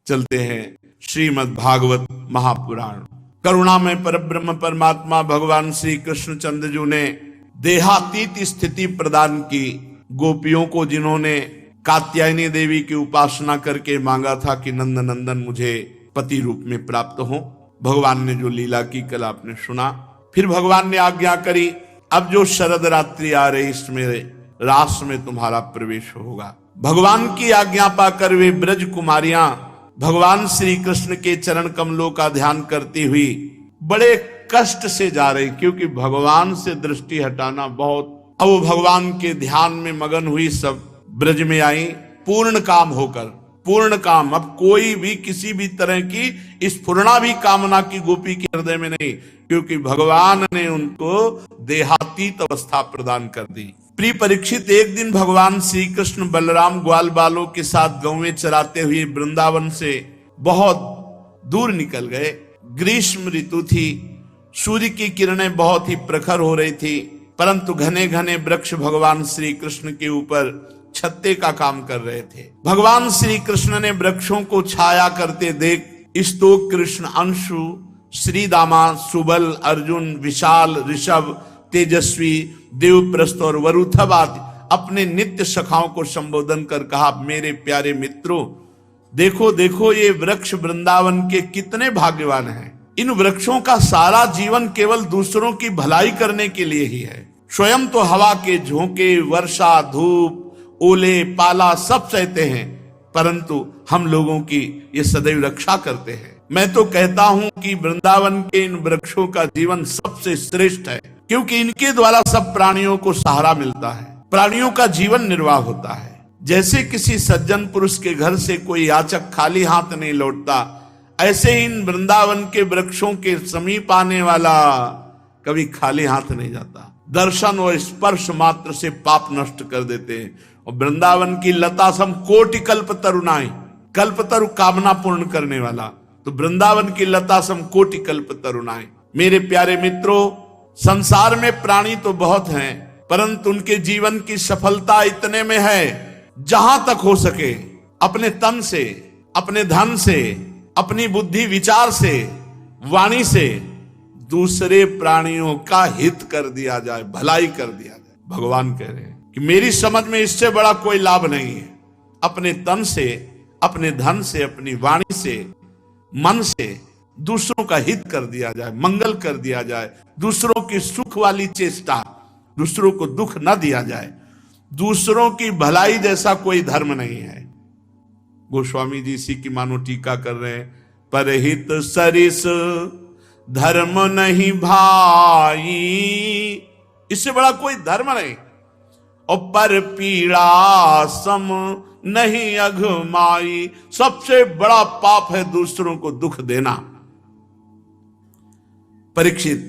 चलते हैं श्रीमद् भागवत महापुराण। करुणामय परब्रह्म परमात्मा भगवान श्री कृष्णचंद्र जी ने देहातीत स्थिति प्रदान की गोपियों को, जिन्होंने कात्यायनी देवी की उपासना करके मांगा था कि नंद नंदन मुझे पति रूप में प्राप्त हो। भगवान ने जो लीला की कल आपने सुना। फिर भगवान ने आज्ञा करी, अब जो शरद रात्रि आ रही इसमें रास में तुम्हारा प्रवेश होगा। भगवान की आज्ञा पाकर वे ब्रज कुमारियां भगवान श्री कृष्ण के चरण कमलों का ध्यान करती हुई बड़े कष्ट से जा रही, क्योंकि भगवान से दृष्टि हटाना बहुत। अब वो भगवान के ध्यान में मगन हुई सब ब्रज में आई, पूर्ण काम होकर। पूर्ण काम, अब कोई भी किसी भी तरह की स्फुरणा भी कामना की गोपी के हृदय में नहीं, क्योंकि भगवान ने उनको देहातीत अवस्था प्रदान कर दी। प्रिय परीक्षित, एक दिन भगवान श्री कृष्ण बलराम ग्वाल बालों के साथ गौवें चराते हुए वृंदावन से बहुत दूर निकल गए। ग्रीष्म ऋतु थी, सूर्य की किरणें बहुत ही प्रखर हो रही थी, परंतु घने घने वृक्ष भगवान श्री कृष्ण के ऊपर छत्ते का काम कर रहे थे। भगवान श्री कृष्ण ने वृक्षों को छाया करते देख स्तोक, कृष्ण, अंशु, श्रीदामा, सुबल, अर्जुन, विशाल, ऋषभ, तेजस्वी, देवप्रस्थ और वरुथव आदि अपने नित्य सखाओं को संबोधन कर कहा, मेरे प्यारे मित्रों, देखो देखो ये वृक्ष वृंदावन के कितने भाग्यवान हैं। इन वृक्षों का सारा जीवन केवल दूसरों की भलाई करने के लिए ही है। स्वयं तो हवा के झोंके, वर्षा, धूप, ओले, पाला सब सहते हैं, परंतु हम लोगों की ये सदैव रक्षा करते हैं। मैं तो कहता हूं कि वृंदावन के इन वृक्षों का जीवन सबसे श्रेष्ठ है, क्योंकि इनके द्वारा सब प्राणियों को सहारा मिलता है, प्राणियों का जीवन निर्वाह होता है। जैसे किसी सज्जन पुरुष के घर से कोई याचक खाली हाथ नहीं लौटता, ऐसे ही इन वृंदावन के वृक्षों के समीप आने वाला कभी खाली हाथ नहीं जाता। दर्शन और स्पर्श मात्र से पाप नष्ट कर देते हैं। और वृंदावन की लता सम कोटि कल्प तरुणाई, कल्प तरु कामना पूर्ण करने वाला, तो वृंदावन की लता सम कोटि कल्प तरुणाई। मेरे प्यारे मित्रों, संसार में प्राणी तो बहुत हैं, परंतु उनके जीवन की सफलता इतने में है, जहां तक हो सके अपने तन से, अपने धन से, अपनी बुद्धि विचार से, वाणी से दूसरे प्राणियों का हित कर दिया जाए, भलाई कर दिया जाए। भगवान कह रहे हैं कि मेरी समझ में इससे बड़ा कोई लाभ नहीं है। अपने तन से, अपने धन से, अपनी वाणी से, मन से दूसरों का हित कर दिया जाए, मंगल कर दिया जाए, दूसरों की सुख वाली चेष्टा, दूसरों को दुख न दिया जाए। दूसरों की भलाई जैसा कोई धर्म नहीं है। गोस्वामी जी इसी की मानो टीका कर रहे हैं, परहित सरिस धर्म नहीं भाई, इससे बड़ा कोई धर्म नहीं। और पर पीड़ा सम नहीं अघमाई, सबसे बड़ा पाप है दूसरों को दुख देना। परीक्षित,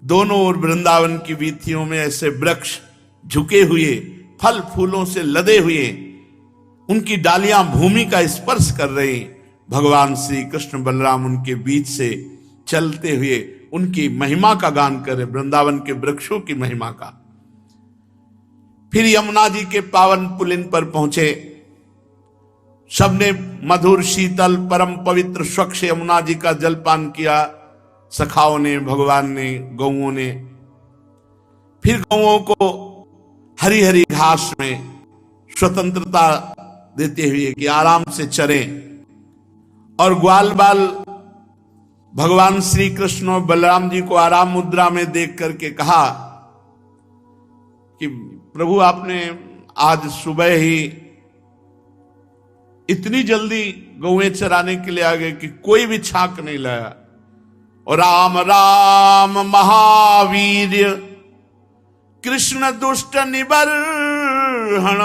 दोनों ओर वृंदावन की वीथियों में ऐसे वृक्ष झुके हुए, फल फूलों से लदे हुए, उनकी डालियां भूमि का स्पर्श कर रही। भगवान श्री कृष्ण बलराम उनके बीच से चलते हुए उनकी महिमा का गान करे, वृंदावन के वृक्षों की महिमा का। फिर यमुना जी के पावन पुलिन पर पहुंचे। सबने मधुर, शीतल, परम पवित्र, स्वच्छ यमुना जी का जलपान किया, सखाओं ने, भगवान ने, गौओं ने। फिर गौओं को हरी हरी घास में स्वतंत्रता देते हुए कि आराम से चरें, और ग्वाल बाल भगवान श्री कृष्ण और बलराम जी को आराम मुद्रा में देख करके कहा कि प्रभु, आपने आज सुबह ही इतनी जल्दी गौएं चराने के लिए आ गए कि कोई भी छाक नहीं लाया। और राम राम महावीर कृष्ण दुष्ट निबर्हण,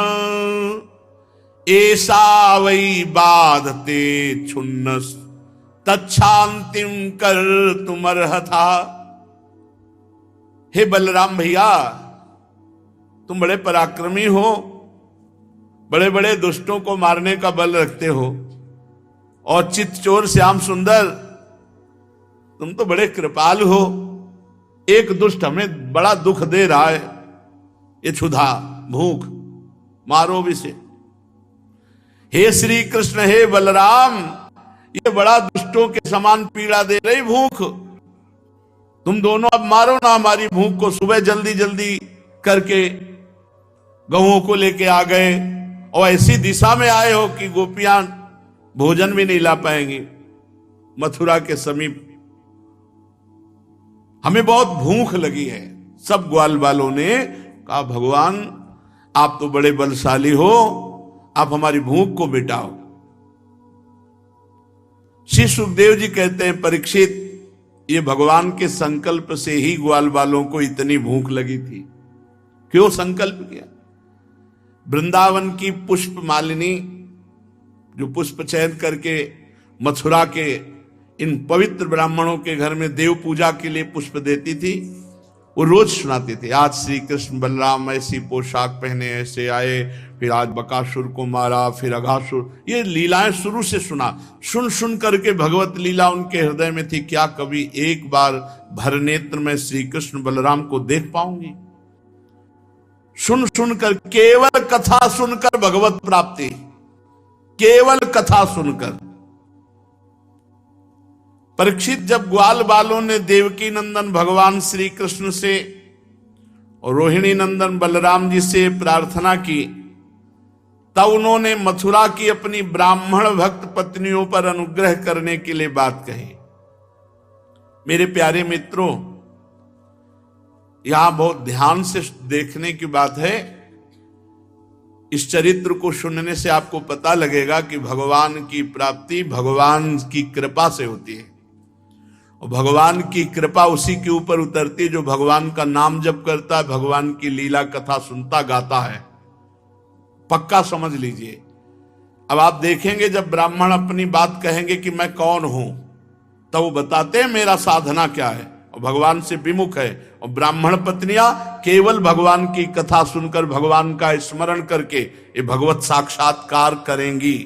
ऐसा वही बाधते छुन्नस तच्छांतिम कर तुमरह था। हे बलराम भैया, तुम बड़े पराक्रमी हो, बड़े बड़े दुष्टों को मारने का बल रखते हो, और चित्तचोर श्याम सुंदर, तुम तो बड़े कृपालु हो। एक दुष्ट हमें बड़ा दुख दे रहा है, ये क्षुधा, भूख, मारो भी से। हे श्री कृष्ण, हे बलराम, ये बड़ा दुष्टों के समान पीड़ा दे रही भूख। तुम दोनों अब मारो ना हमारी भूख को। सुबह जल्दी जल्दी करके गहुओं को लेके आ गए और ऐसी दिशा में आए हो कि गोपियां भोजन भी नहीं ला पाएंगी मथुरा के समीप। हमें बहुत भूख लगी है। सब ग्वाल वालों ने कहा भगवान आप तो बड़े बलशाली हो, आप हमारी भूख को मिटाओ। श्री सुखदेव जी कहते हैं परीक्षित, ये भगवान के संकल्प से ही ग्वाल वालों को इतनी भूख लगी थी। क्यों संकल्प किया? वृंदावन की पुष्प मालिनी जो पुष्प चयन करके मथुरा के इन पवित्र ब्राह्मणों के घर में देव पूजा के लिए पुष्प देती थी, वो रोज सुनाते थे आज श्री कृष्ण बलराम ऐसी पोशाक पहने ऐसे आए, फिर आज बकासुर को मारा, फिर अघासुर। ये लीलाएं शुरू से सुना। सुन सुन करके भगवत लीला उनके हृदय में थी। क्या कभी एक बार भर नेत्र में श्री कृष्ण बलराम को देख पाऊंगी? सुन सुनकर, केवल कथा सुनकर भगवत प्राप्ति, केवल कथा सुनकर। परीक्षित, जब ग्वाल बालों ने देवकी नंदन भगवान श्री कृष्ण से और रोहिणी नंदन बलराम जी से प्रार्थना की, तब उन्होंने मथुरा की अपनी ब्राह्मण भक्त पत्नियों पर अनुग्रह करने के लिए बात कही। मेरे प्यारे मित्रों, यहां बहुत ध्यान से देखने की बात है। इस चरित्र को सुनने से आपको पता लगेगा कि भगवान की प्राप्ति भगवान की कृपा से होती है। और भगवान की कृपा उसी के ऊपर उतरती है जो भगवान का नाम जप करता है, भगवान की लीला कथा सुनता गाता है। पक्का समझ लीजिए। अब आप देखेंगे जब ब्राह्मण अपनी बात कहेंगे कि मैं कौन हूं, तब वो बताते हैं मेरा साधना क्या है, और भगवान से विमुख है। और ब्राह्मण पत्नियां केवल भगवान की कथा सुनकर भगवान का स्मरण करके ये भगवत साक्षात्कार करेंगी।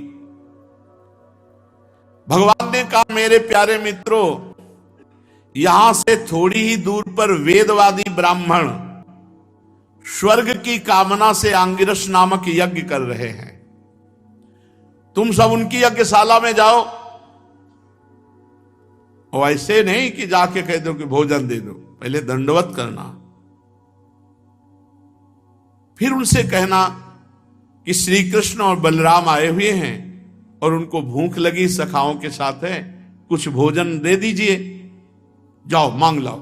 भगवान ने कहा मेरे प्यारे मित्रों, यहां से थोड़ी ही दूर पर वेदवादी ब्राह्मण स्वर्ग की कामना से आंगिरस नामक यज्ञ कर रहे हैं। तुम सब उनकी यज्ञशाला में जाओ। और ऐसे नहीं कि जाके कह दो कि भोजन दे दो, पहले दंडवत करना, फिर उनसे कहना कि श्री कृष्ण और बलराम आए हुए हैं और उनको भूख लगी, सखाओं के साथ है, कुछ भोजन दे दीजिए, जाओ मांग लाओ।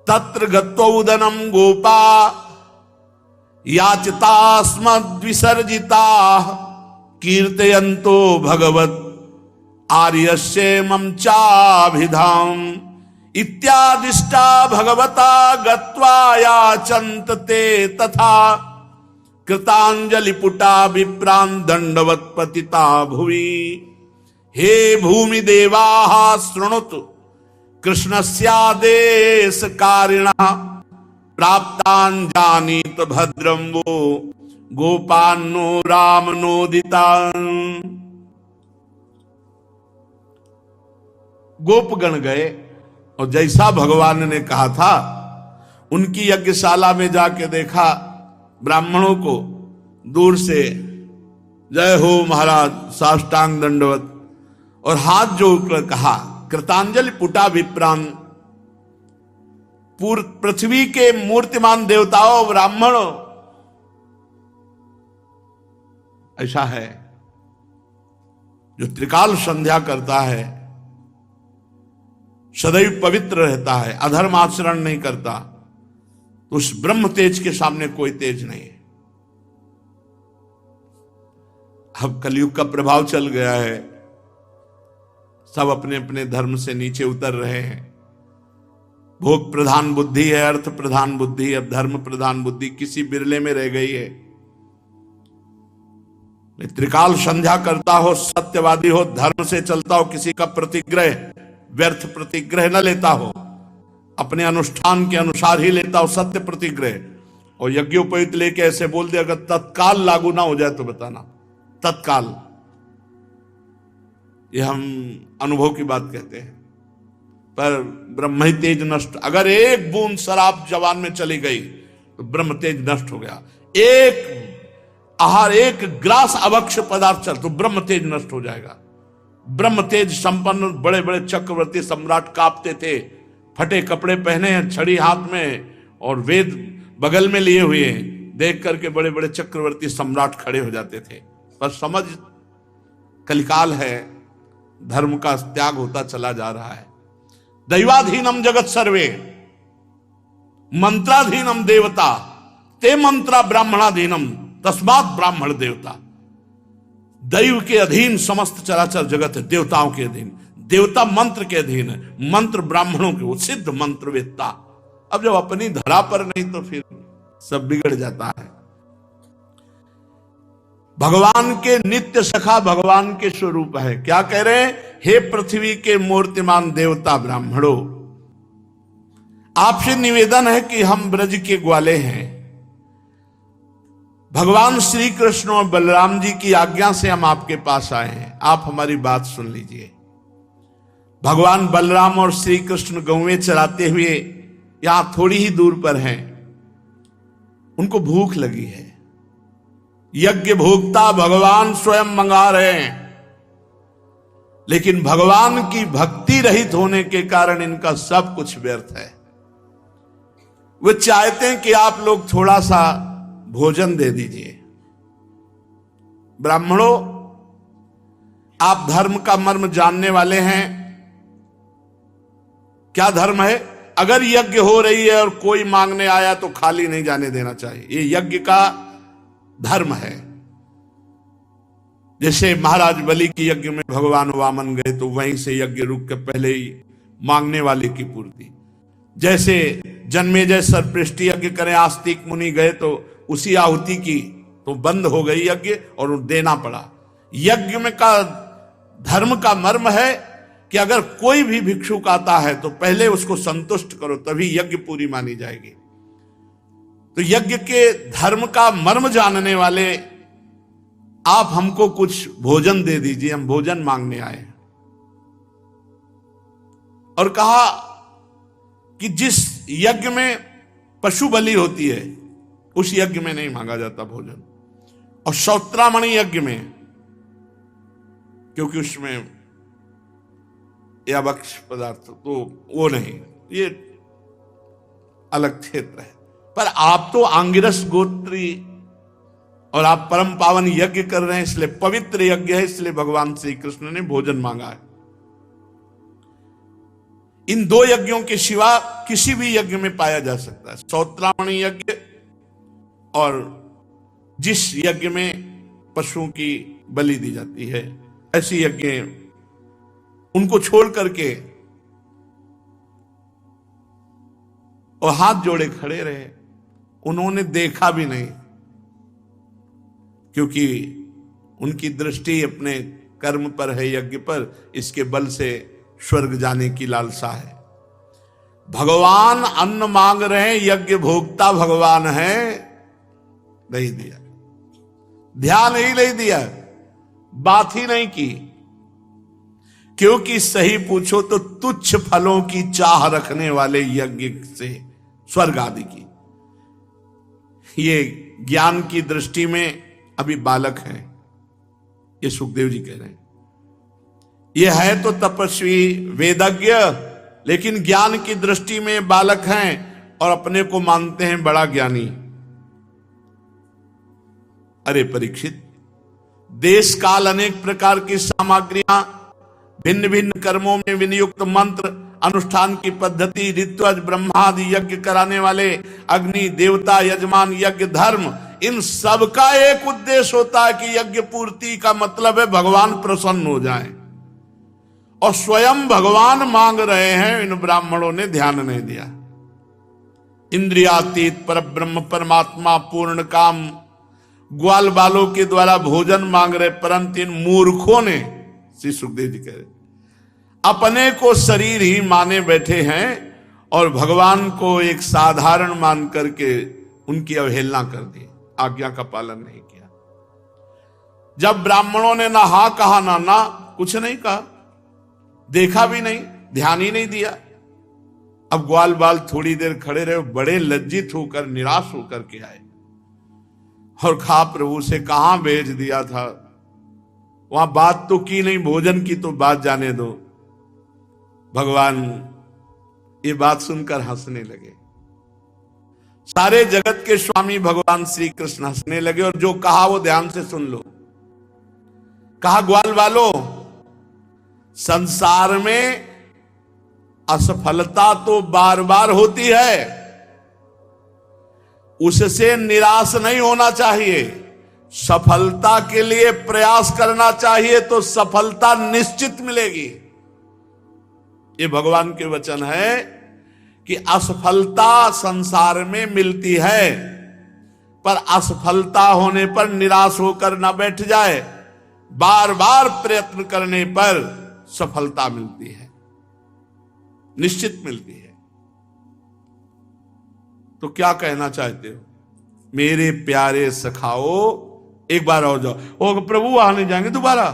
तत्र गत्वोदनम गोपा याचितास्मद्विसर्जिता कीर्तयन्तो भगवत आर्यस्येमं चाभिधाम इत्यादिष्टा भगवता गत्वा याचन्त ते तथा कृतांजलिपुटा विप्रान् दंडवत् पतिता भुवि। हे भूमि देवाः शृणुतु कृष्णस्यादेश कारिणः प्राप्तान् जानीत भद्रं वो गोपान्नो रामनोदितान्। गोपगण गए और जैसा भगवान ने कहा था उनकी यज्ञशाला में जाके देखा ब्राह्मणों को दूर से जय हो महाराज साष्टांग दंडवत और हाथ जोड़कर कहा कृतांजलि पुटा विप्रान। पृथ्वी के मूर्तिमान देवताओं ब्राह्मणों, ऐसा है जो त्रिकाल संध्या करता है, सदैव पवित्र रहता है, अधर्म आचरण नहीं करता, तो उस ब्रह्म तेज के सामने कोई तेज नहीं है। अब कलयुग का प्रभाव चल गया है, सब अपने अपने धर्म से नीचे उतर रहे हैं। भोग प्रधान बुद्धि है, अर्थ प्रधान बुद्धि, अब धर्म प्रधान बुद्धि किसी बिरले में रह गई है। त्रिकाल संध्या करता हो, सत्यवादी हो, धर्म से चलता हो, किसी का प्रतिग्रह व्यर्थ प्रतिग्रह न लेता हो, अपने अनुष्ठान के अनुसार ही लेता हो सत्य प्रतिग्रह, और यज्ञोपवीत लेके ऐसे बोल दे, अगर तत्काल लागू ना हो जाए तो बताना। तत्काल, ये हम अनुभव की बात कहते हैं। पर ब्रह्म ही तेज नष्ट, अगर एक बूंद शराब जवान में चली गई तो ब्रह्म तेज नष्ट हो गया। एक आहार एक ग्रास अभक्ष पदार्थ चल तो ब्रह्म तेज नष्ट हो जाएगा। ब्रह्म तेज संपन्न बड़े बड़े चक्रवर्ती सम्राट कांपते थे, फटे कपड़े पहने हैं, छड़ी हाथ में और वेद बगल में लिए हुए हैं, देख करके बड़े बड़े चक्रवर्ती सम्राट खड़े हो जाते थे। पर समझ कलिकाल है, धर्म का त्याग होता चला जा रहा है। दैवाधीनम जगत सर्वे मंत्राधीनम देवता ते मंत्रा ब्राह्मणाधीनम तस्मात् ब्राह्मण देवता। दैव के अधीन समस्त चराचर जगत है, देवताओं के अधीन। देवता मंत्र के अधीन है, मंत्र ब्राह्मणों के, वो सिद्ध मंत्रवेत्ता। अब जब अपनी धरा पर नहीं तो फिर सब बिगड़ जाता है। भगवान के नित्य सखा भगवान के स्वरूप है। क्या कह रहे हैं? हे पृथ्वी के मूर्तिमान देवता ब्राह्मणों, आपसे निवेदन है कि हम ब्रज के ग्वाले हैं। भगवान श्री कृष्ण और बलराम जी की आज्ञा से हम आपके पास आए हैं, आप हमारी बात सुन लीजिए। भगवान बलराम और श्री कृष्ण गौवें चराते हुए यहां थोड़ी ही दूर पर हैं। उनको भूख लगी है। यज्ञ भोक्ता भगवान स्वयं मंगा रहे हैं, लेकिन भगवान की भक्ति रहित होने के कारण इनका सब कुछ व्यर्थ है। वे चाहते हैं कि आप लोग थोड़ा सा भोजन दे दीजिए। ब्राह्मणों, आप धर्म का मर्म जानने वाले हैं। क्या धर्म है? अगर यज्ञ हो रही है और कोई मांगने आया तो खाली नहीं जाने देना चाहिए। ये यज्ञ का धर्म है। जैसे महाराज बलि की यज्ञ में भगवान वामन गए तो वहीं से यज्ञ रुक के पहले ही मांगने वाले की पूर्ति। जैसे जन्मेजय सर्वपृष्टि यज्ञ करें, आस्तिक मुनि गए तो उसी आहुति की तो बंद हो गई यज्ञ और देना पड़ा। यज्ञ में का धर्म का मर्म है कि अगर कोई भी भिक्षुक आता है तो पहले उसको संतुष्ट करो, तभी यज्ञ पूरी मानी जाएगी। तो यज्ञ के धर्म का मर्म जानने वाले आप हमको कुछ भोजन दे दीजिए, हम भोजन मांगने आए। और कहा कि जिस यज्ञ में पशु बलि होती है उस यज्ञ में नहीं मांगा जाता भोजन, और श्रोत्रामणि यज्ञ में, क्योंकि उसमें या भक्ष पदार्थ तो वो नहीं, ये अलग क्षेत्र है। पर आप तो आंगिरस गोत्री और आप परम पावन यज्ञ कर रहे हैं, इसलिए पवित्र यज्ञ है, इसलिए भगवान श्री कृष्ण ने भोजन मांगा है। इन दो यज्ञों के सिवा किसी भी यज्ञ में पाया जा सकता है, श्रोत्रामणि यज्ञ और जिस यज्ञ में पशुओं की बलि दी जाती है, ऐसी यज्ञ उनको छोड़ करके और हाथ जोड़े खड़े रहे। उन्होंने देखा भी नहीं, क्योंकि उनकी दृष्टि अपने कर्म पर है, यज्ञ पर, इसके बल से स्वर्ग जाने की लालसा है। भगवान अन्न मांग रहे हैं, यज्ञ भोक्ता भगवान है, नहीं दिया, ध्यान ही नहीं दिया, बात ही नहीं की। क्योंकि सही पूछो तो तुच्छ फलों की चाह रखने वाले यज्ञ से स्वर्ग आदि की, ये ज्ञान की दृष्टि में अभी बालक हैं। ये सुखदेव जी कह रहे हैं, ये है तो तपस्वी वेदज्ञ, लेकिन ज्ञान की दृष्टि में बालक हैं और अपने को मानते हैं बड़ा ज्ञानी। अरे परीक्षित, देश काल अनेक प्रकार की सामग्रियां, भिन्न भिन्न कर्मों में विनियुक्त मंत्र, अनुष्ठान की पद्धति, ऋत्वज ब्रह्मादि यज्ञ कराने वाले, अग्नि देवता, यजमान, यज्ञ धर्म, इन सब का एक उद्देश्य होता है कि यज्ञ पूर्ति का मतलब है भगवान प्रसन्न हो जाएं, और स्वयं भगवान मांग रहे हैं। इन ब्राह्मणों ने ध्यान नहीं दिया। इंद्रियातीत पर ब्रह्म परमात्मा पूर्ण काम ग्वाल बालों के द्वारा भोजन मांग रहे, परंतु इन मूर्खों ने, श्री सुखदेव जी कह रहे, अपने को शरीर ही माने बैठे हैं और भगवान को एक साधारण मान करके उनकी अवहेलना कर दी, आज्ञा का पालन नहीं किया। जब ब्राह्मणों ने ना हा कहा ना ना, कुछ नहीं कहा, देखा भी नहीं, ध्यान ही नहीं दिया। अब ग्वाल बाल थोड़ी देर खड़े रहे, बड़े लज्जित होकर निराश होकर के आए। और खा प्रभु से कहां भेज दिया था, वहां बात तो की नहीं, भोजन की तो बात जाने दो। भगवान ये बात सुनकर हंसने लगे। सारे जगत के स्वामी भगवान श्री कृष्ण हंसने लगे और जो कहा वो ध्यान से सुन लो। कहा, ग्वाल वालों, संसार में असफलता तो बार बार होती है, उससे निराश नहीं होना चाहिए, सफलता के लिए प्रयास करना चाहिए, तो सफलता निश्चित मिलेगी। ये भगवान के वचन है कि असफलता संसार में मिलती है, पर असफलता होने पर निराश होकर ना बैठ जाए, बार बार प्रयत्न करने पर सफलता मिलती है, निश्चित मिलती है। तो क्या कहना चाहते हो मेरे प्यारे सखाओ, एक बार और जाओ। ओ प्रभु वहां नहीं जाएंगे दोबारा,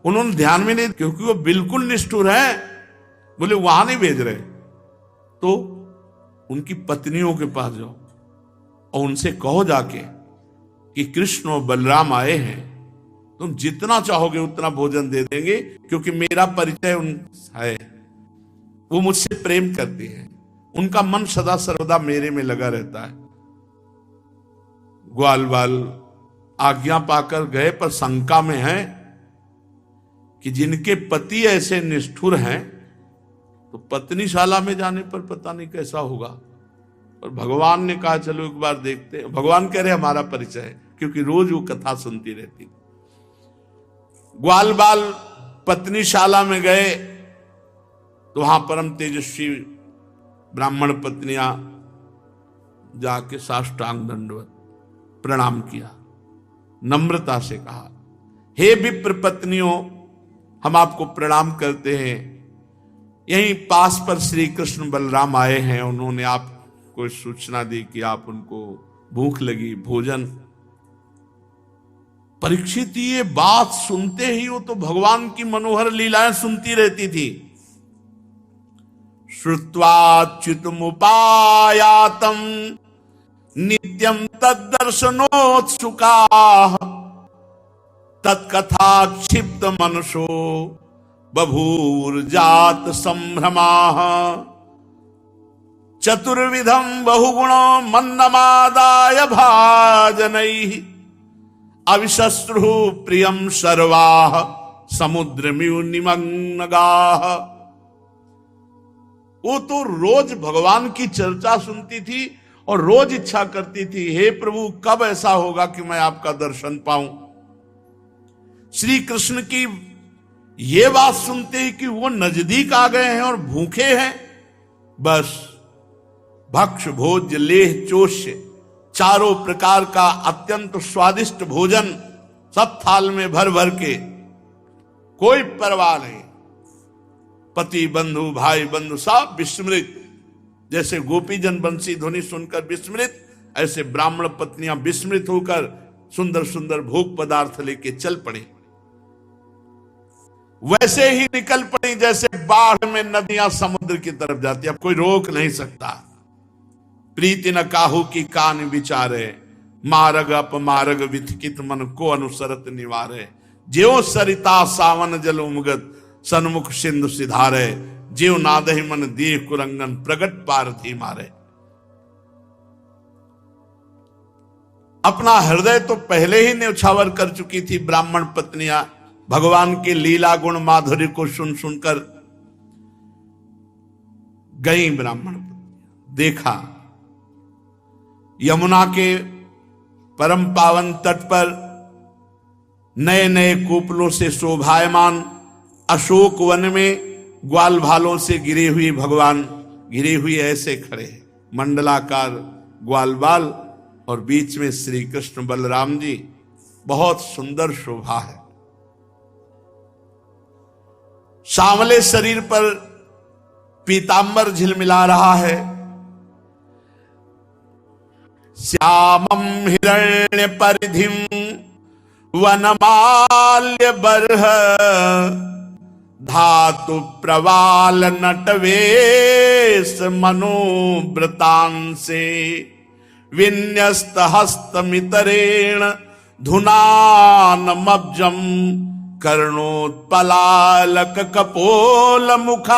उन्होंने ध्यान में नहीं, क्योंकि वो बिल्कुल निष्ठुर है, बोले वहां नहीं भेज रहे। तो उनकी पत्नियों के पास जाओ और उनसे कहो जाके कि कृष्ण और बलराम आए हैं, तुम जितना चाहोगे उतना भोजन दे देंगे, क्योंकि मेरा परिचय उन है, वो मुझसे प्रेम करती है, उनका मन सदा सर्वदा मेरे में लगा रहता है। ग्वाल बाल आज्ञा पाकर गए, पर शंका में है कि जिनके पति ऐसे निष्ठुर हैं तो पत्नीशाला में जाने पर पता नहीं कैसा होगा। और भगवान ने कहा चलो एक बार देखते हैं। भगवान कह रहे हमारा परिचय है, क्योंकि रोज वो कथा सुनती रहती। ग्वाल बाल पत्नीशाला में गए तो वहां परम तेजस्वी ब्राह्मण पत्नियां जाके साष्टांग दंडवत प्रणाम किया, नम्रता से कहा, हे विप्र पत्नियों, हम आपको प्रणाम करते हैं। यहीं पास पर श्री कृष्ण बलराम आए हैं, उन्होंने आपको सूचना दी कि आप उनको भूख लगी, भोजन। परीक्षित ये बात सुनते ही वो तो भगवान की मनोहर लीलाएं सुनती रहती थी। श्रुत्वाच्युतमुपायातम नित्यम तद्दर्शनोत्सुकाः तत्कथा क्षिप्त मनसो बभूर्जात संभ्रमाः चतुर्विधम बहुगुणो मन्नमादाय भाजनैः अविशस्रुः प्रियं सर्वाः समुद्रमिव निमग्नगाः। वो तो रोज भगवान की चर्चा सुनती थी और रोज इच्छा करती थी, हे प्रभु कब ऐसा होगा कि मैं आपका दर्शन पाऊं। श्री कृष्ण की ये बात सुनते ही कि वो नजदीक आ गए हैं और भूखे हैं, बस भक्ष भोज्य लेह चोष्य चारों प्रकार का अत्यंत स्वादिष्ट भोजन सब थाल में भर भर के, कोई परवाह नहीं। पति बंधु भाई बंधु सब विस्मृत, जैसे गोपीजन बंसी ध्वनि सुनकर विस्मृत, ऐसे ब्राह्मण पत्नियां विस्मृत होकर सुंदर सुंदर भोग पदार्थ लेके चल पड़ी। वैसे ही निकल पड़ी जैसे बाढ़ में नदियां समुद्र की तरफ जाती, अब कोई रोक नहीं सकता। प्रीति न काहू की कान विचारे, मार्ग अपमार्ग विथकित मन को अनुसरत निवारे। ज्यो सरिता सावन जल उमगत सन्मुख सिंधु सिधारे, ज्यो नादहि मन दिए कुरंगन प्रगट पारथी मारे। अपना हृदय तो पहले ही न्यौछावर कर चुकी थी ब्राह्मण पत्नियां, भगवान के लीला गुण माधुर्य को सुन सुनकर गई ब्राह्मण पत्नियां। देखा यमुना के परम पावन तट पर नए नए कूपलों से शोभायमान अशोक वन में ग्वाल भालों से गिरे हुए भगवान गिरे हुए ऐसे खड़े, मंडलाकार ग्वाल बाल और बीच में श्री कृष्ण बलराम जी, बहुत सुंदर शोभा है। सांवले शरीर पर पीतांबर झिलमिला रहा है। श्यामम हिरण्य परिधिम वनमाल्य बर्ह धातु प्रवाल नटवेश मनोव्रतांसे विन्यस्त हस्तमितरेण धुनानमब्जम कर्णोत्पलालक कपोल मुखाब्जहासम।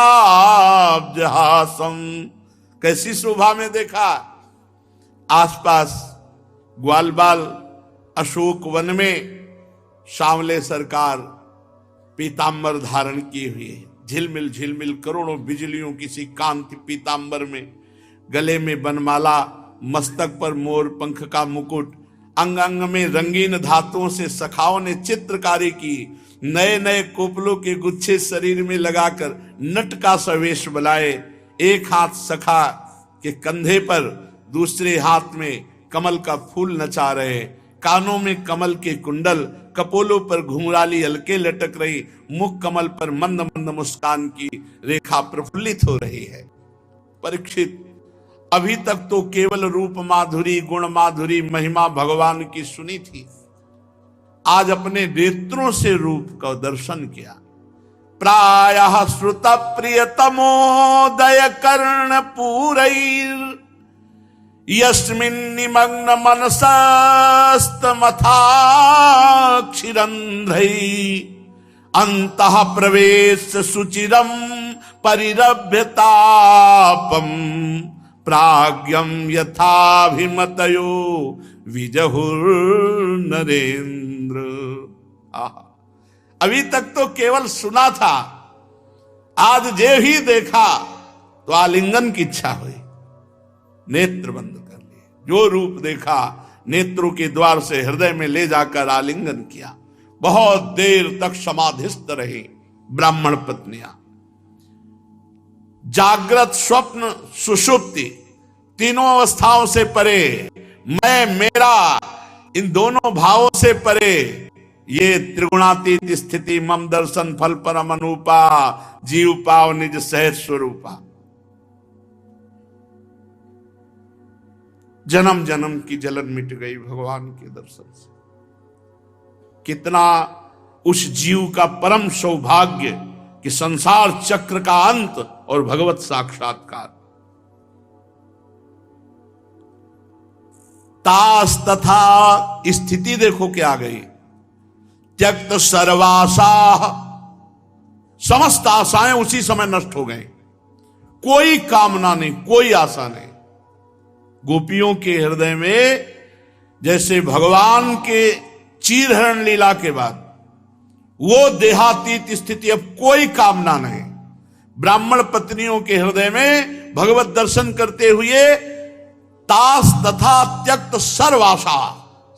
कैसी शोभा में देखा। आसपास ग्वालबाल अशोक वन में सांवले सरकार पीतांबर धारण किए हुए, झिलमिल झिलमिल करोड़ों बिजलियों किसी कांति पीतांबर में, गले में बनमाला, मस्तक पर मोर पंख का मुकुट, अंग अंग में रंगीन धातुओं से सखाओं ने चित्रकारी की, नए नए कोपलों के गुच्छे शरीर में लगाकर नट का सवेश बनाए, एक हाथ सखा के कंधे पर, दूसरे हाथ में कमल का फूल नचा रहे, कानों में कमल के कुंडल, कपोलों पर घुंघराली हल्के लटक रही, मुख कमल पर मंद मंद मुस्कान की रेखा प्रफुल्लित हो रही है। परीक्षित, अभी तक तो केवल रूप माधुरी, गुण माधुरी, महिमा भगवान की सुनी थी, आज अपने नेत्रों से रूप का दर्शन किया। प्रायः श्रुत प्रियतमोदय कर्ण पूरैर यस्मिन्निमग्न मनसस्तमथाक्षिरन्ध्रै अन्तः प्रवेश सुचिरं परिरभ्यतापं प्राज्ञं यथाभिमतयो विजहुर्नरेन्द्र। अभी तक तो केवल सुना था, आज जे ही देखा तो आलिंगन की इच्छा हुई, नेत्र बंद कर लिए, जो रूप देखा नेत्रों के द्वार से हृदय में ले जाकर आलिंगन किया। बहुत देर तक समाधिस्थ रही ब्राह्मण पत्नियां। जागृत, स्वप्न, सुषुप्ति तीनों अवस्थाओं से परे, मैं मेरा इन दोनों भावों से परे, ये त्रिगुणातीत स्थिति मम दर्शन फल परम अनूपा, जीव पाव निज सहज स्वरूपा। जन्म जन्म की जलन मिट गई भगवान के दर्शन से। कितना उस जीव का परम सौभाग्य कि संसार चक्र का अंत और भगवत साक्षात्कार। तास तथा स्थिति देखो क्या आ गई। त्यक्त सर्वासा, समस्त आशाएं उसी समय नष्ट हो गई, कोई कामना नहीं, कोई आशा नहीं। गोपियों के हृदय में जैसे भगवान के चीरहरण लीला के बाद वो देहातीत स्थिति, अब कोई कामना नहीं। ब्राह्मण पत्नियों के हृदय में भगवत दर्शन करते हुए तास तथा त्यक्त सर्वाशा,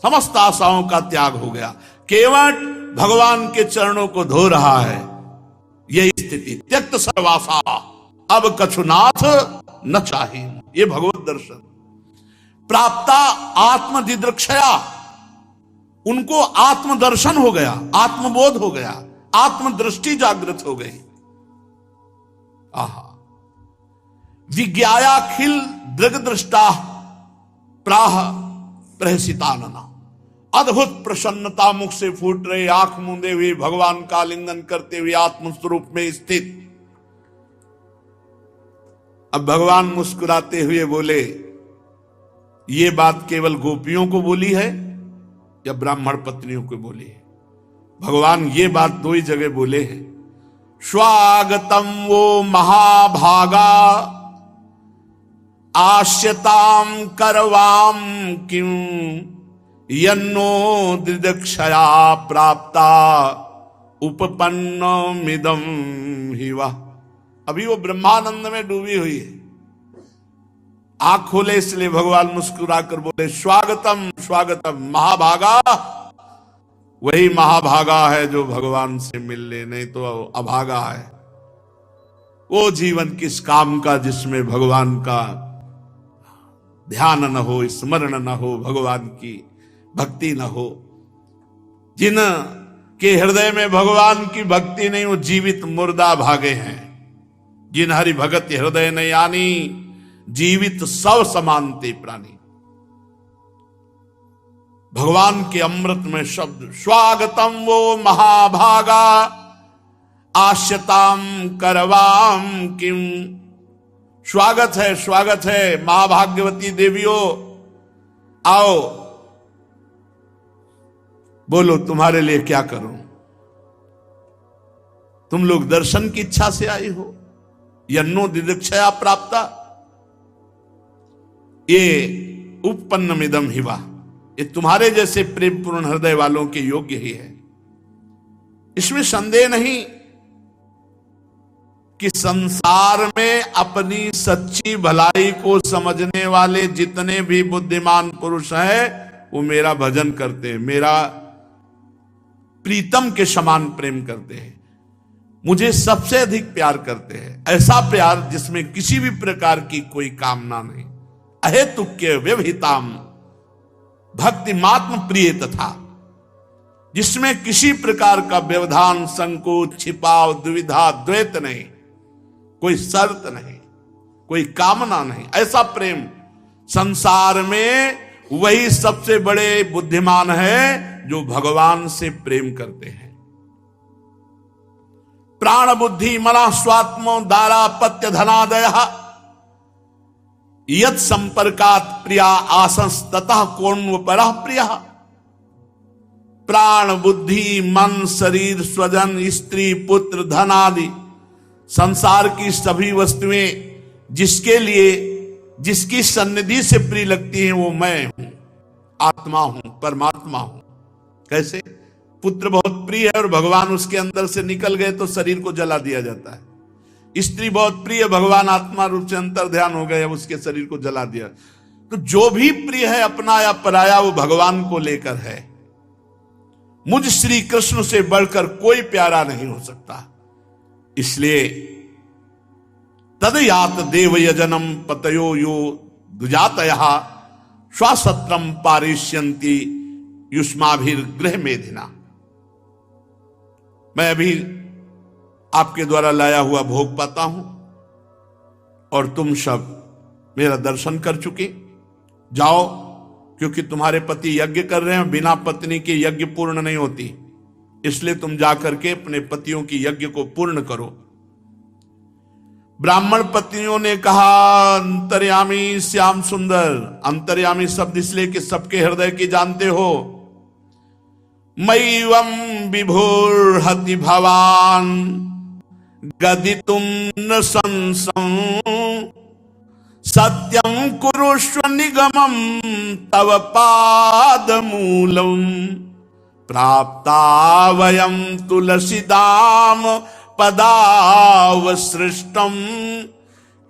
समस्त आशाओं का त्याग हो गया, केवल भगवान के चरणों को धो रहा है। यही स्थिति, त्यक्त सर्वाशा, अब कछुनाथ न चाहिए। ये भगवत दर्शन। प्राप्ता आत्मदिदृक्षया, उनको आत्मदर्शन हो गया, आत्मबोध हो गया, आत्मदृष्टि जागृत हो गई। आहा, विज्ञायाखिल दृग्दृष्टा प्राह प्रहसितानना। अद्भुत प्रसन्नता मुख से फूट रहे, आंख मूंदे हुए भगवान का आलिंगन करते हुए आत्मस्वरूप में स्थित। अब भगवान मुस्कुराते हुए बोले, ये बात केवल गोपियों को बोली है या ब्राह्मण पत्नियों को बोली है? भगवान ये बात दो ही जगह बोले हैं। स्वागतम वो महाभागा आश्यताम करवाम किम यन्नो दिदक्षया प्राप्ता उपपन्नमिदं हि वः। अभी वो ब्रह्मानंद में डूबी हुई है, आंख खोले, इसलिए भगवान मुस्कुरा कर बोले स्वागतम स्वागतम। महाभागा वही महाभागा है जो भगवान से मिल ले, नहीं तो अभागा है। वो जीवन किस काम का जिसमें भगवान का ध्यान न हो, स्मरण न हो, भगवान की भक्ति न हो। जिन के हृदय में भगवान की भक्ति नहीं, वो जीवित मुर्दा भागे हैं। जिन हरि भगत हृदय नहीं आनी, जीवित सब समानते प्राणी। भगवान के अमृत में शब्द स्वागतम वो महाभागा आश्यताम करवाम किम। स्वागत है महाभाग्यवती देवियों, आओ बोलो तुम्हारे लिए क्या करूं। तुम लोग दर्शन की इच्छा से आई हो, यन्नो दिदक्षया प्राप्ता, ये उपपन्नमिदम हिवा, ये तुम्हारे जैसे प्रेम पूर्ण हृदय वालों के योग्य ही है। इसमें संदेह नहीं कि संसार में अपनी सच्ची भलाई को समझने वाले जितने भी बुद्धिमान पुरुष हैं वो मेरा भजन करते हैं, मेरा प्रीतम के समान प्रेम करते हैं, मुझे सबसे अधिक प्यार करते हैं। ऐसा प्यार जिसमें किसी भी प्रकार की कोई कामना नहीं। अहेतुक्य व्यवहिताम भक्ति मात्म प्रिय, तथा जिसमें किसी प्रकार का व्यवधान, संकोच, छिपाव, दुविधा, द्वैत नहीं, कोई शर्त नहीं, कोई कामना नहीं। ऐसा प्रेम संसार में वही सबसे बड़े बुद्धिमान है जो भगवान से प्रेम करते हैं। प्राण बुद्धि मना स्वात्मो दारा पत्य धनादय यत् संपर्कात् प्रिया आसंस ततः कौन्व परः प्रियः। प्राण बुद्धि मन शरीर स्वजन स्त्री पुत्र धन आदि संसार की सभी वस्तुएं जिसके लिए जिसकी सन्निधि से प्रिय लगती हैं वो मैं हूं, आत्मा हूं, परमात्मा हूं। कैसे? पुत्र बहुत प्रिय है और भगवान उसके अंदर से निकल गए तो शरीर को जला दिया जाता है। स्त्री बहुत प्रिय, भगवान आत्मा रूप से अंतर ध्यान हो गए, उसके शरीर को जला दिया। तो जो भी प्रिय है अपना या पराया वो भगवान को लेकर है। मुझ श्री कृष्ण से बढ़कर कोई प्यारा नहीं हो सकता। इसलिए तद यात देव यजनम पतयो यो दुजातयः स्वसत्रम पारिष्यन्ति युष्माभिर गृह मेधिना। मैं अभी आपके द्वारा लाया हुआ भोग पाता हूं और तुम सब मेरा दर्शन कर चुके। जाओ, क्योंकि तुम्हारे पति यज्ञ कर रहे हैं, बिना पत्नी के यज्ञ पूर्ण नहीं होती, इसलिए तुम जाकर के अपने पतियों की यज्ञ को पूर्ण करो। ब्राह्मण पत्नियों ने कहा, अंतर्यामी श्याम सुंदर। अंतर्यामी शब्द इसलिए कि सबके हृदय की जानते हो। मैवं विभुर्हति भवान गदितुम न संसं सत्यं कुरुष्व निगमं तव पादमूलम् प्राप्ता वयं तुलसीदाम पदावसृष्टं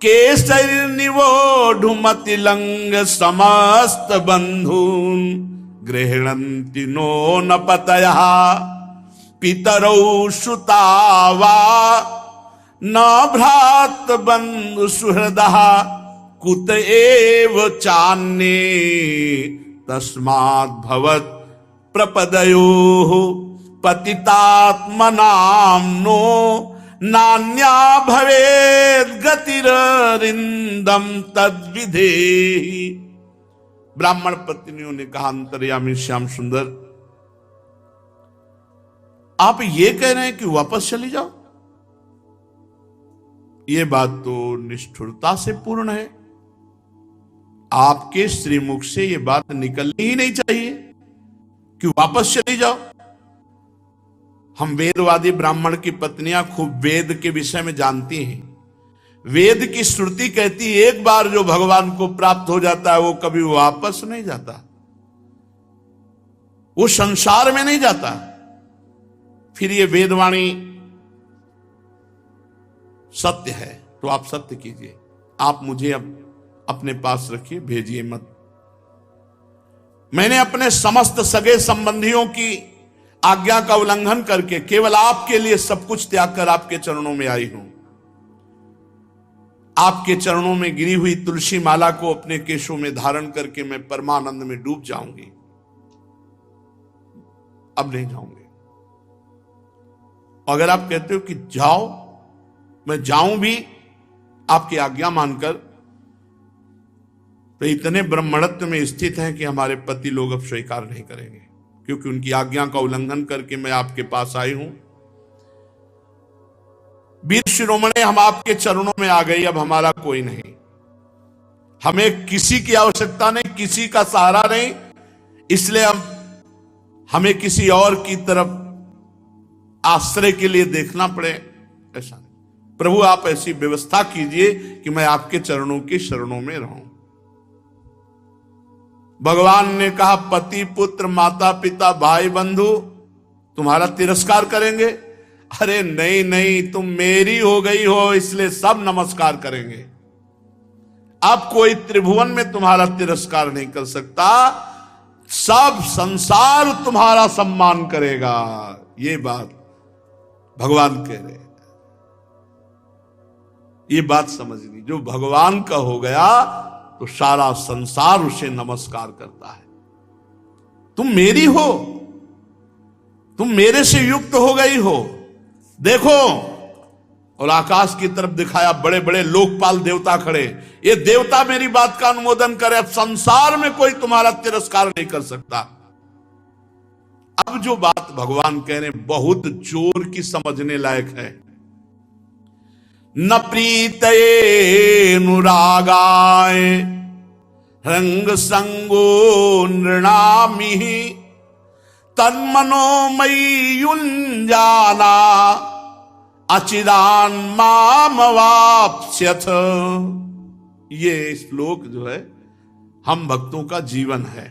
केसरिनिवोढुमतिलंग समस्त बंधून् गृह्णन्ति नो न पतयः पितरौ सुता वा न भ्रात बंधु सुहृदः कुत एव चान्ये तस्मात् भवत् प्रपदयोः पतितात्मनां नो नान्या भवेत् गतिररिन्दं तद्विधेहि। ब्राह्मण पत्नियों ने कहा, अंतर्यामी श्याम सुंदर, आप ये कह रहे हैं कि वापस चली जाओ? ये बात तो निष्ठुरता से पूर्ण है। आपके श्रीमुख से ये बात निकलनी ही नहीं चाहिए कि वापस चली जाओ। हम वेदवादी ब्राह्मण की पत्नियां खूब वेद के विषय में जानती हैं। वेद की श्रुति कहती है एक बार जो भगवान को प्राप्त हो जाता है वो कभी वापस नहीं जाता, वो संसार में नहीं जाता। फिर ये वेदवाणी सत्य है तो आप सत्य कीजिए। आप मुझे अब अपने पास रखिए, भेजिए मत। मैंने अपने समस्त सगे संबंधियों की आज्ञा का उल्लंघन करके केवल आपके लिए सब कुछ त्याग कर आपके चरणों में आई हूं। आपके चरणों में गिरी हुई तुलसी माला को अपने केशों में धारण करके मैं परमानंद में डूब जाऊंगी। अब नहीं जाऊंगी। अगर आप कहते हो कि जाओ, मैं जाऊं भी आपकी आज्ञा मानकर, तो इतने ब्रह्मणत्व में स्थित हैं कि हमारे पति लोग अब स्वीकार नहीं करेंगे, क्योंकि उनकी आज्ञा का उल्लंघन करके मैं आपके पास आई हूं। वीर शिरोमणि, हम आपके चरणों में आ गई, अब हमारा कोई नहीं। हमें किसी की आवश्यकता नहीं, किसी का सहारा नहीं, इसलिए हमें किसी और की तरफ आश्रय के लिए देखना पड़े, ऐसा नहीं। प्रभु आप ऐसी व्यवस्था कीजिए कि मैं आपके चरणों की शरणों में रहूं। भगवान ने कहा पति पुत्र माता पिता भाई बंधु तुम्हारा तिरस्कार करेंगे? अरे नहीं नहीं, तुम मेरी हो गई हो इसलिए सब नमस्कार करेंगे। अब कोई त्रिभुवन में तुम्हारा तिरस्कार नहीं कर सकता, सब संसार तुम्हारा सम्मान करेगा। ये बात भगवान कह रहे हैं। ये बात समझनी, जो भगवान का हो गया तो सारा संसार उसे नमस्कार करता है। तुम मेरी हो, तुम मेरे से युक्त हो गई हो। देखो, और आकाश की तरफ दिखाया, बड़े बड़े लोकपाल देवता खड़े। ये देवता मेरी बात का अनुमोदन करे, अब संसार में कोई तुम्हारा तिरस्कार नहीं कर सकता। अब जो बात भगवान कह रहे बहुत जोर की समझने लायक है। न प्रीतये अनुरागाय रंग संगो नृणामि तन्मनोमयी युञ्जाना अचिरान मामवाप्स्यथ। ये श्लोक जो है हम भक्तों का जीवन है।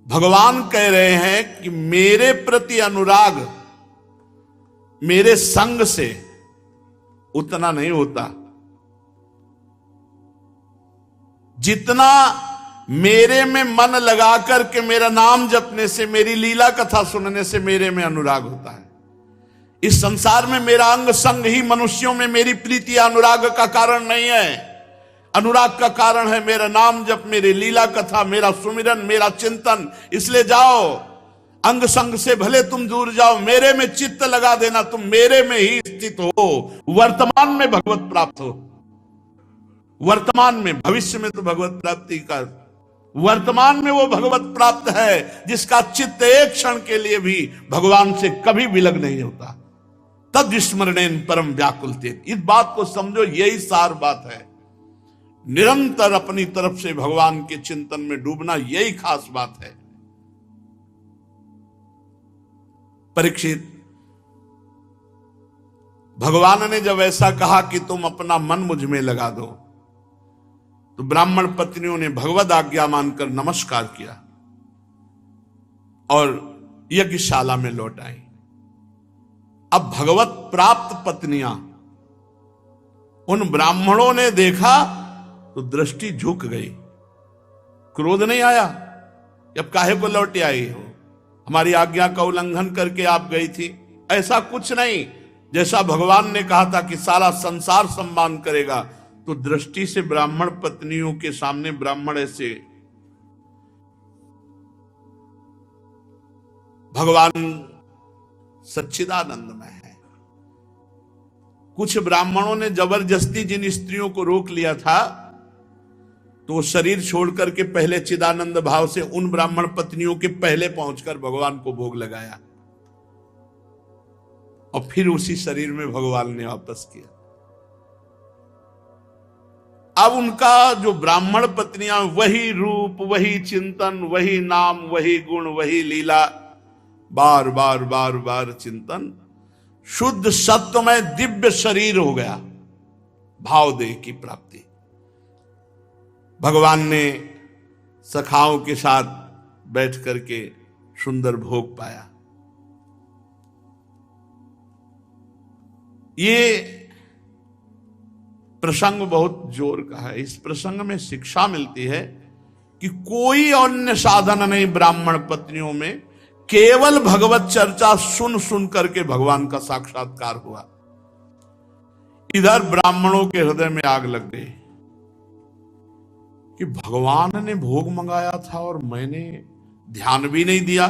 भगवान कह रहे हैं कि मेरे प्रति अनुराग मेरे संग से उतना नहीं होता जितना मेरे में मन लगा करके मेरा नाम जपने से, मेरी लीला कथा सुनने से मेरे में अनुराग होता है। इस संसार में मेरा अंग संग ही मनुष्यों में मेरी प्रीति अनुराग का कारण नहीं है। अनुराग का कारण है मेरा नाम जप, मेरी लीला कथा, मेरा सुमिरन, मेरा चिंतन। इसलिए जाओ, अंग संग से भले तुम दूर जाओ, मेरे में चित्त लगा देना, तुम मेरे में ही स्थित हो। वर्तमान में भगवत प्राप्त हो, वर्तमान में, भविष्य में तो भगवत प्राप्ति का, वर्तमान में वो भगवत प्राप्त है जिसका चित्त एक क्षण के लिए भी भगवान से कभी विलग नहीं होता। तद स्मरणेन परम व्याकुलते। इस बात को समझो, यही सार बात है। निरंतर अपनी तरफ से भगवान के चिंतन में डूबना, यही खास बात है। परीक्षित, भगवान ने जब ऐसा कहा कि तुम अपना मन मुझ में लगा दो, तो ब्राह्मण पत्नियों ने भगवद आज्ञा मानकर नमस्कार किया और यज्ञशाला में लौट आई। अब भगवत प्राप्त पत्नियां, उन ब्राह्मणों ने देखा तो दृष्टि झुक गई। क्रोध नहीं आया, अब काहे को लौट आई हो, हमारी आज्ञा का उल्लंघन करके आप गई थी, ऐसा कुछ नहीं। जैसा भगवान ने कहा था कि सारा संसार सम्मान करेगा, तो दृष्टि से ब्राह्मण पत्नियों के सामने ब्राह्मण ऐसे, भगवान सच्चिदानंदमय है। कुछ ब्राह्मणों ने जबरदस्ती जिन स्त्रियों को रोक लिया था, तो शरीर छोड़ करके पहले चिदानंद भाव से उन ब्राह्मण पत्नियों के पहले पहुंचकर भगवान को भोग लगाया और फिर उसी शरीर में भगवान ने वापस किया। अब उनका जो ब्राह्मण पत्नियां, वही रूप, वही चिंतन, वही नाम, वही गुण, वही लीला, बार बार बार बार चिंतन, शुद्ध सत्वमय दिव्य शरीर हो गया, भाव देह की प्राप्ति। भगवान ने सखाओं के साथ बैठ करके सुंदर भोग पाया। ये प्रसंग बहुत जोर का है। इस प्रसंग में शिक्षा मिलती है कि कोई अन्य साधन नहीं ब्राह्मण पत्नियों में, केवल भगवत चर्चा सुन सुन करके भगवान का साक्षात्कार हुआ। इधर ब्राह्मणों के हृदय में आग लग गई कि भगवान ने भोग मंगाया था और मैंने ध्यान भी नहीं दिया।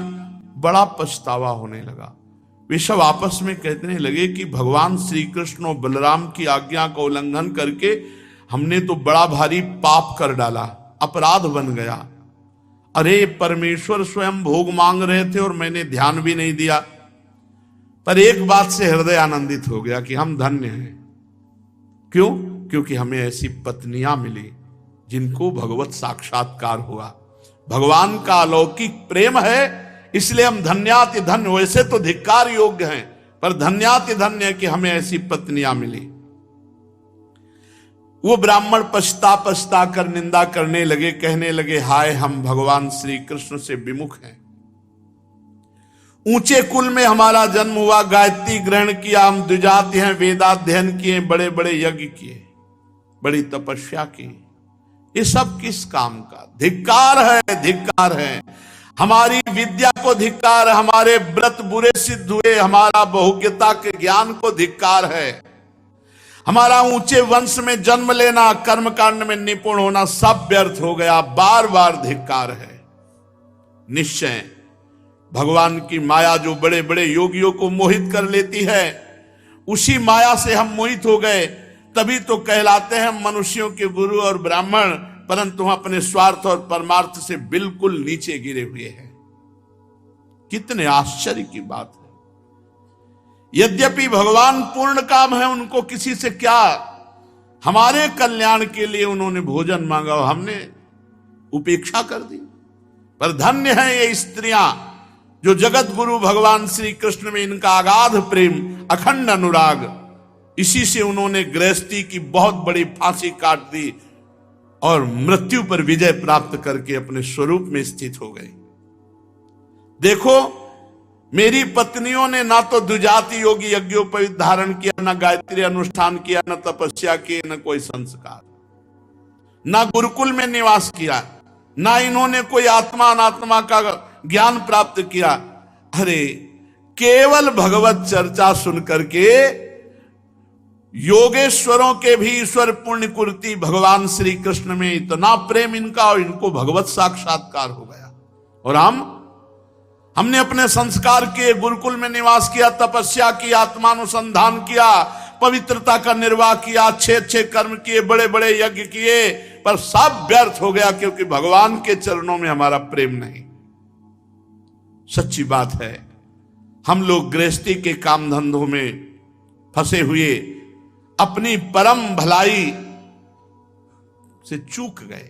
बड़ा पछतावा होने लगा। वे सब आपस में कहने लगे कि भगवान श्री कृष्ण और बलराम की आज्ञा का उल्लंघन करके हमने तो बड़ा भारी पाप कर डाला, अपराध बन गया। अरे परमेश्वर स्वयं भोग मांग रहे थे और मैंने ध्यान भी नहीं दिया। पर एक बात से हृदय आनंदित हो गया कि हम धन्य हैं। क्यों? क्योंकि हमें ऐसी पत्नियां मिली जिनको भगवत साक्षात्कार हुआ। भगवान का अलौकिक प्रेम है, इसलिए हम धन्याति धन्य, वैसे तो धिक्कार योग्य हैं, पर धन्याति धन्य है कि हमें ऐसी पत्नियां मिली। वो ब्राह्मण पछता पछता कर निंदा करने लगे, कहने लगे, हाय हम भगवान श्री कृष्ण से विमुख हैं। ऊंचे कुल में हमारा जन्म हुआ, गायत्री ग्रहण किया, हम द्विजाति हैं, वेदाध्ययन किए, बड़े बड़े यज्ञ किए, बड़ी तपस्या की, ये सब किस काम का? धिक्कार है, धिक्कार है। हमारी विद्या को धिक्कार है, हमारे व्रत बुरे सिद्ध हुए, हमारा बहुज्ञता के ज्ञान को धिक्कार है, हमारा ऊंचे वंश में जन्म लेना, कर्मकांड में निपुण होना, सब व्यर्थ हो गया। बार बार धिक्कार है। निश्चय भगवान की माया जो बड़े बड़े योगियों को मोहित कर लेती है, उसी माया से हम मोहित हो गए, तभी तो कहलाते हैं मनुष्यों के गुरु और ब्राह्मण, परंतु हम अपने स्वार्थ और परमार्थ से बिल्कुल नीचे गिरे हुए हैं। कितने आश्चर्य की बात है। यद्यपि भगवान पूर्ण काम है, उनको किसी से क्या, हमारे कल्याण के लिए उन्होंने भोजन मांगा और हमने उपेक्षा कर दी। पर धन्य है ये स्त्रियां जो जगत गुरु भगवान श्री कृष्ण में इनका अगाध प्रेम, अखंड अनुराग, इसी से उन्होंने गृहस्थी की बहुत बड़ी फांसी काट दी और मृत्यु पर विजय प्राप्त करके अपने स्वरूप में स्थित हो गए। देखो, मेरी पत्नियों ने ना तो द्विजाति योगी यज्ञोपवीत धारण किया, ना गायत्री अनुष्ठान किया, न तपस्या की, न कोई संस्कार, ना गुरुकुल में निवास किया, ना इन्होंने कोई आत्मा अनात्मा का ज्ञान प्राप्त किया। अरे केवल भगवत चर्चा सुन करके योगेश्वरों के भी ईश्वर पुण्य कुर्ती भगवान श्री कृष्ण में इतना प्रेम इनका, और इनको भगवत साक्षात्कार हो गया। और हमने अपने संस्कार किए, गुरुकुल में निवास किया, तपस्या की, आत्मानुसंधान किया, पवित्रता का निर्वाह किया, अच्छे अच्छे कर्म किए, बड़े बड़े यज्ञ किए, पर सब व्यर्थ हो गया क्योंकि भगवान के चरणों में हमारा प्रेम नहीं। सच्ची बात है, हम लोग गृहस्थी के काम धंधों में फंसे हुए अपनी परम भलाई से चूक गए।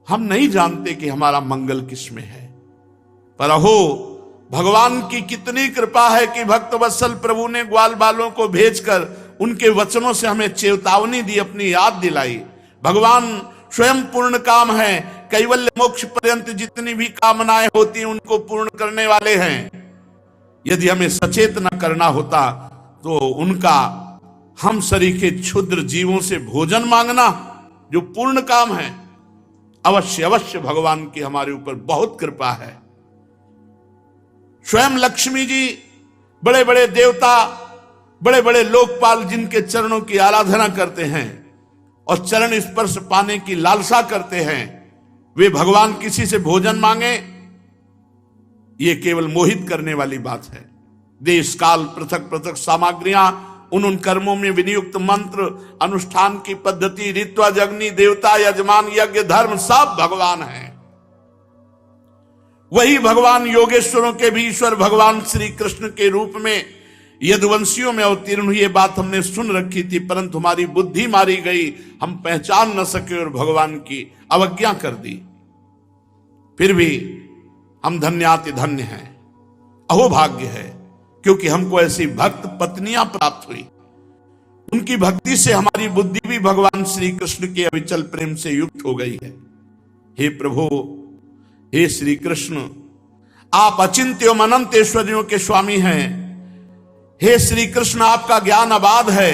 हम नहीं जानते कि हमारा मंगल किसमें है। पर अहो, भगवान की कितनी कृपा है कि भक्त वत्सल प्रभु ने ग्वाल बालों को भेजकर उनके वचनों से हमें चेतावनी दी, अपनी याद दिलाई। भगवान स्वयं पूर्ण काम है, कैवल्य मोक्ष पर्यंत जितनी भी कामनाएं होती हैं उनको पूर्ण करने वाले हैं। यदि हमें सचेत न करना होता तो उनका हम सरीखे क्षुद्र जीवों से भोजन मांगना जो पूर्ण काम है, अवश्य अवश्य भगवान की हमारे ऊपर बहुत कृपा है। स्वयं लक्ष्मी जी, बड़े बड़े देवता, बड़े बड़े लोकपाल जिनके चरणों की आराधना करते हैं और चरण स्पर्श पाने की लालसा करते हैं, वे भगवान किसी से भोजन मांगे, ये केवल मोहित करने वाली बात है। देश काल पृथक पृथक सामग्रियां, उन कर्मों में विनियुक्त मंत्र, अनुष्ठान की पद्धति, ऋत्वा, जग्नि, देवता, यजमान, यज्ञ, धर्म, सब भगवान है। वही भगवान योगेश्वरों के भी ईश्वर भगवान श्री कृष्ण के रूप में यदुवंशियों में अवतीर्ण हुई, ये बात हमने सुन रखी थी, परंतु हमारी बुद्धि मारी गई, हम पहचान न सके और भगवान की अवज्ञा कर दी। फिर भी हम धन्याति धन्य हैं, अहोभाग्य है, क्योंकि हमको ऐसी भक्त पत्नियां प्राप्त हुई। उनकी भक्ति से हमारी बुद्धि भी भगवान श्री कृष्ण के अविचल प्रेम से युक्त हो गई है। हे प्रभु, हे श्री कृष्ण, आप अचिंत्य एवं अनंत ऐश्वर्यों के स्वामी हैं। हे श्री कृष्ण, आपका ज्ञान अबाध है।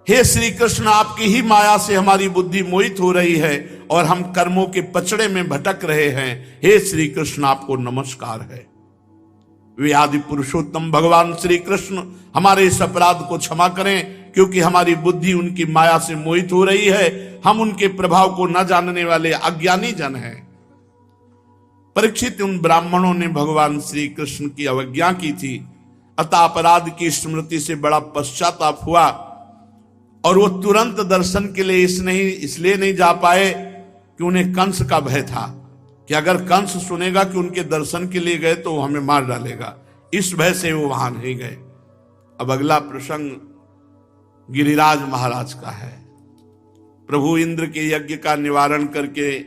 हे श्री कृष्ण, आपकी ही माया से हमारी बुद्धि मोहित हो रही है और हम कर्मों के पचड़े में भटक रहे हैं। हे श्री कृष्ण, आपको नमस्कार है। वे आदि पुरुषोत्तम भगवान श्री कृष्ण हमारे इस अपराध को क्षमा करें, क्योंकि हमारी बुद्धि उनकी माया से मोहित हो रही है। हम उनके प्रभाव को न जानने वाले अज्ञानी जन हैं। परीक्षित, उन ब्राह्मणों ने भगवान श्री कृष्ण की अवज्ञा की थी, अतः अपराध की स्मृति से बड़ा पश्चाताप हुआ और वो तुरंत दर्शन के लिए इसलिए नहीं जा पाए कि उन्हें कंस का भय था कि अगर कंस सुनेगा कि उनके दर्शन के लिए गए तो वो हमें मार डालेगा। इस भय से वो वहां नहीं गए। अब अगला प्रसंग गिरिराज महाराज का है। प्रभु इंद्र के यज्ञ का निवारण करके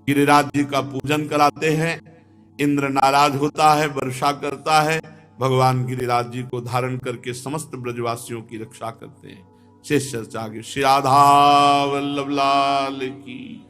गिरिराज जी का पूजन कराते हैं। इंद्र नाराज होता है, वर्षा करता है, भगवान गिरिराज जी को धारण करके समस्त ब्रजवासियों की रक्षा करते हैं। शेष चर्चा आगे। श्री राधा वल्लभ लाल की।